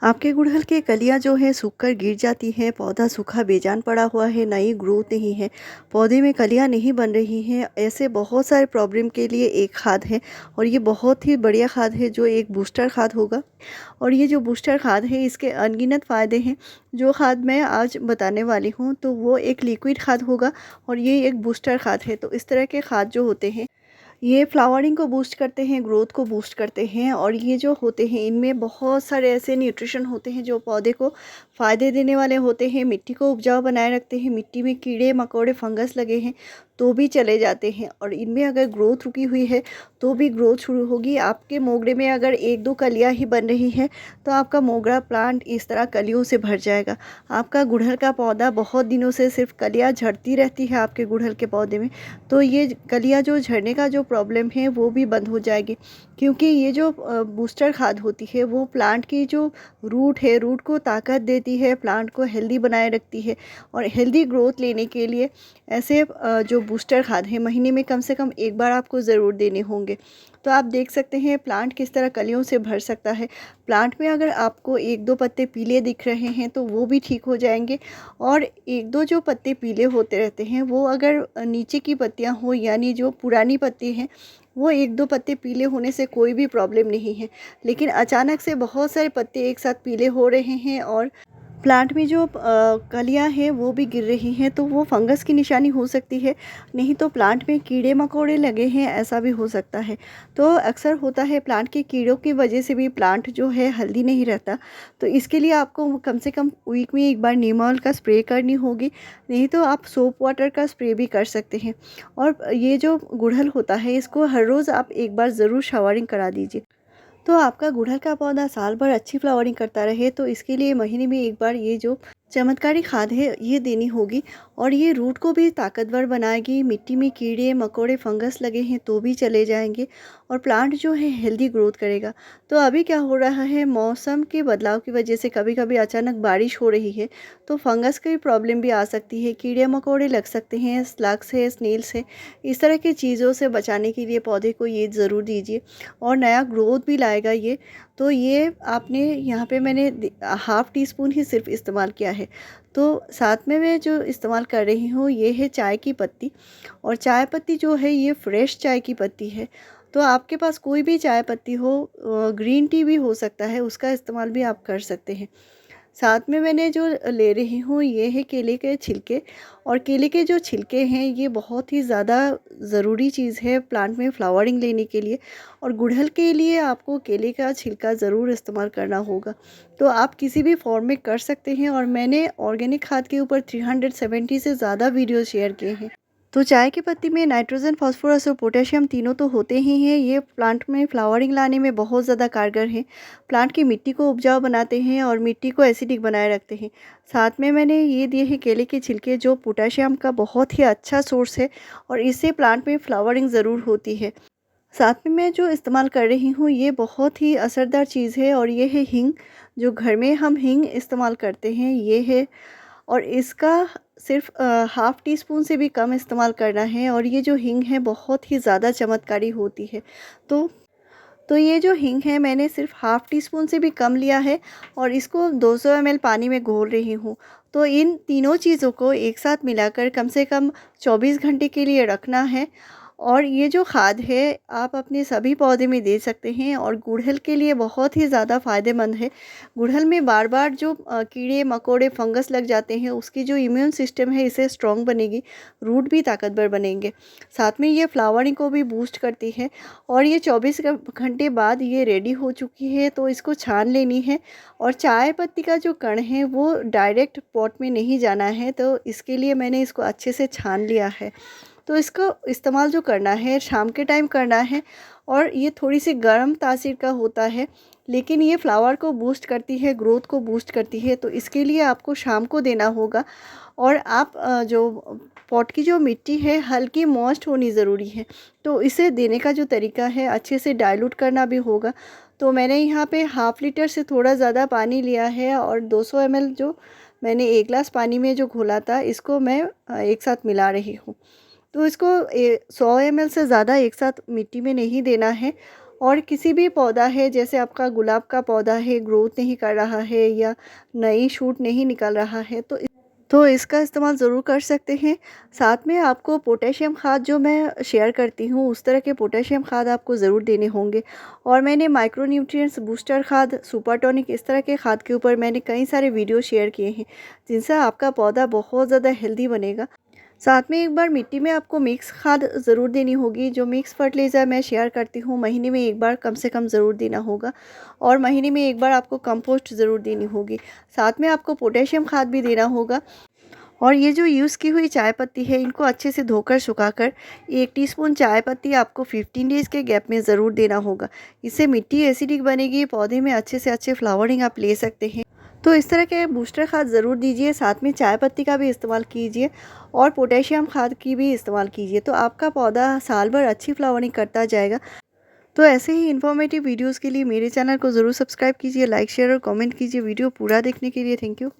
आपके गुड़हल की कलियां जो है सूखकर गिर जाती हैं, पौधा सूखा बेजान पड़ा हुआ है, नई ग्रोथ नहीं है, पौधे में कलियां नहीं बन रही हैं। ऐसे बहुत सारे प्रॉब्लम के लिए एक खाद है और ये बहुत ही बढ़िया खाद है जो एक बूस्टर खाद होगा। और ये जो बूस्टर खाद है इसके अनगिनत फ़ायदे हैं। जो खाद मैं आज बताने वाली हूँ तो वो एक लिक्विड खाद होगा और ये एक बूस्टर खाद है। तो इस तरह के खाद जो होते हैं ये फ्लावरिंग को बूस्ट करते हैं, ग्रोथ को बूस्ट करते हैं और ये जो होते हैं इनमें बहुत सारे ऐसे न्यूट्रिशन होते हैं जो पौधे को फ़ायदे देने वाले होते हैं, मिट्टी को उपजाऊ बनाए रखते हैं, मिट्टी में कीड़े मकोड़े फंगस लगे हैं तो भी चले जाते हैं और इनमें अगर ग्रोथ रुकी हुई है तो भी ग्रोथ शुरू होगी। आपके मोगरे में अगर एक दो कलियां ही बन रही हैं तो आपका मोगरा प्लांट इस तरह कलियों से भर जाएगा। आपका गुड़हल का पौधा बहुत दिनों से सिर्फ कलियां झड़ती रहती है आपके गुड़हल के पौधे में, तो ये कलियां जो झड़ने का जो प्रॉब्लम है वो भी बंद हो जाएगी। क्योंकि ये जो बूस्टर खाद होती है वो प्लांट की जो रूट है, रूट को ताकत देती है, प्लांट को हेल्दी बनाए रखती है और हेल्दी ग्रोथ लेने के लिए ऐसे जो बूस्टर खाद है महीने में कम से कम एक बार आपको ज़रूर देने होंगे। तो आप देख सकते हैं प्लांट किस तरह कलियों से भर सकता है। प्लांट में अगर आपको एक दो पत्ते पीले दिख रहे हैं तो वो भी ठीक हो जाएंगे और एक दो जो पत्ते पीले होते रहते हैं वो अगर नीचे की पत्तियां हो यानी जो पुरानी पत्ती हैं वो एक दो पत्ते पीले होने से कोई भी प्रॉब्लम नहीं है। लेकिन अचानक से बहुत सारे पत्ते एक साथ पीले हो रहे हैं और प्लांट में जो कलियां हैं वो भी गिर रही हैं तो वो फंगस की निशानी हो सकती है, नहीं तो प्लांट में कीड़े मकोड़े लगे हैं ऐसा भी हो सकता है। तो अक्सर होता है प्लांट के कीड़ों की वजह से भी प्लांट जो है हेल्दी नहीं रहता। तो इसके लिए आपको कम से कम वीक में एक बार नीम ऑयल का स्प्रे करनी होगी, नहीं तो आप सोप वाटर का स्प्रे भी कर सकते हैं। और ये जो गुड़हल होता है इसको हर रोज़ आप एक बार ज़रूर शावरिंग करा दीजिए। तो आपका गुड़हल का पौधा साल भर अच्छी फ्लावरिंग करता रहे तो इसके लिए महीने में एक बार ये जो चमत्कारी खाद है ये देनी होगी और ये रूट को भी ताकतवर बनाएगी। मिट्टी में कीड़े मकोड़े फंगस लगे हैं तो भी चले जाएंगे और प्लांट जो है हेल्दी ग्रोथ करेगा। तो अभी क्या हो रहा है, मौसम के बदलाव की वजह से कभी कभी अचानक बारिश हो रही है तो फंगस की प्रॉब्लम भी आ सकती है, कीड़े मकोड़े लग सकते हैं, स्लग्स है, स्नेल्स है। इस तरह की चीज़ों से बचाने के लिए पौधे को ये ज़रूर दीजिए और नया ग्रोथ भी लाएगा ये। तो ये आपने यहाँ पे मैंने हाफ़ टी स्पून ही सिर्फ इस्तेमाल किया है। तो साथ में मैं जो इस्तेमाल कर रही हूँ ये है चाय की पत्ती और चाय पत्ती जो है ये फ्रेश चाय की पत्ती है। तो आपके पास कोई भी चाय पत्ती हो, ग्रीन टी भी हो सकता है, उसका इस्तेमाल भी आप कर सकते हैं। साथ में मैंने जो ले रही हूँ ये है केले के छिलके और केले के जो छिलके हैं ये बहुत ही ज़्यादा ज़रूरी चीज़ है प्लांट में फ्लावरिंग लेने के लिए और गुड़हल के लिए आपको केले का छिलका ज़रूर इस्तेमाल करना होगा। तो आप किसी भी फॉर्म में कर सकते हैं और मैंने ऑर्गेनिक खाद के ऊपर 370 से ज़्यादा वीडियो शेयर किए हैं। तो चाय की पत्ती में नाइट्रोजन, फास्फोरस और पोटेशियम तीनों तो होते ही हैं। ये प्लांट में फ्लावरिंग लाने में बहुत ज़्यादा कारगर हैं। प्लांट की मिट्टी को उपजाऊ बनाते हैं और मिट्टी को एसिडिक बनाए रखते हैं। साथ में मैंने ये दिए हैं केले के छिलके जो पोटेशियम का बहुत ही अच्छा सोर्स है और इससे प्लांट में फ्लावरिंग ज़रूर होती है। साथ में मैं जो इस्तेमाल कर रही हूँ ये बहुत ही असरदार चीज़ है और ये है हींग। जो घर में हम हींग इस्तेमाल करते हैं ये है और इसका सिर्फ हाफ़ टी स्पून से भी कम इस्तेमाल करना है और ये जो हींग है बहुत ही ज़्यादा चमत्कारी होती है। तो ये जो हींग है मैंने सिर्फ हाफ़ टी स्पून से भी कम लिया है और इसको 200 ml पानी में घोल रही हूँ। तो इन तीनों चीज़ों को एक साथ मिलाकर कम से कम 24 घंटे के लिए रखना है और ये जो खाद है आप अपने सभी पौधे में दे सकते हैं और गुड़हल के लिए बहुत ही ज़्यादा फ़ायदेमंद है। गुड़हल में बार बार जो कीड़े मकोड़े फंगस लग जाते हैं उसकी जो इम्यून सिस्टम है इसे स्ट्रॉन्ग बनेगी, रूट भी ताकतवर बनेंगे। साथ में ये फ्लावरिंग को भी बूस्ट करती है और ये 24 घंटे बाद ये रेडी हो चुकी है तो इसको छान लेनी है और चाय पत्ती का जो कण है वो डायरेक्ट पॉट में नहीं जाना है, तो इसके लिए मैंने इसको अच्छे से छान लिया है। तो इसका इस्तेमाल जो करना है शाम के टाइम करना है और ये थोड़ी सी गर्म तासीर का होता है लेकिन ये फ्लावर को बूस्ट करती है, ग्रोथ को बूस्ट करती है, तो इसके लिए आपको शाम को देना होगा। और आप जो पॉट की जो मिट्टी है हल्की मॉइस्ट होनी ज़रूरी है, तो इसे देने का जो तरीका है अच्छे से डाइल्यूट करना भी होगा। तो मैंने यहाँ पे हाफ़ लीटर से थोड़ा ज़्यादा पानी लिया है और 200 ml जो मैंने एक गिलास पानी में जो घोला था इसको मैं एक साथ मिला रही हूँ। तो इसको 100 ml से ज़्यादा एक साथ मिट्टी में नहीं देना है और किसी भी पौधा है, जैसे आपका गुलाब का पौधा है, ग्रोथ नहीं कर रहा है या नई शूट नहीं निकल रहा है, तो इसका इस्तेमाल ज़रूर कर सकते हैं। साथ में आपको पोटेशियम खाद जो मैं शेयर करती हूँ, उस तरह के पोटेशियम खाद आपको ज़रूर देने होंगे। और मैंने माइक्रोन्यूट्रिएंट्स बूस्टर खाद, सुपर टॉनिक, इस तरह के खाद के ऊपर मैंने कई सारे वीडियो शेयर किए हैं, जिनसे आपका पौधा बहुत ज़्यादा हेल्दी बनेगा। साथ में एक बार मिट्टी में आपको मिक्स खाद ज़रूर देनी होगी। जो मिक्स फर्टिलाइज़र मैं शेयर करती हूँ, महीने में एक बार कम से कम ज़रूर देना होगा। और महीने में एक बार आपको कंपोस्ट ज़रूर देनी होगी। साथ में आपको पोटेशियम खाद भी देना होगा। और ये जो यूज़ की हुई चाय पत्ती है, इनको अच्छे से धोकर सुखाकर 1 टीस्पून चाय पत्ती आपको 15 डेज़ के गैप में ज़रूर देना होगा। इससे मिट्टी एसिडिक बनेगी, पौधे में अच्छे से अच्छे फ्लावरिंग आप ले सकते हैं। तो इस तरह के बूस्टर खाद ज़रूर दीजिए, साथ में चाय पत्ती का भी इस्तेमाल कीजिए और पोटेशियम खाद की भी इस्तेमाल कीजिए, तो आपका पौधा साल भर अच्छी फ्लावरिंग करता जाएगा। तो ऐसे ही इन्फॉर्मेटिव वीडियोज़ के लिए मेरे चैनल को ज़रूर सब्सक्राइब कीजिए, लाइक, शेयर और कमेंट कीजिए। वीडियो पूरा देखने के लिए थैंक यू।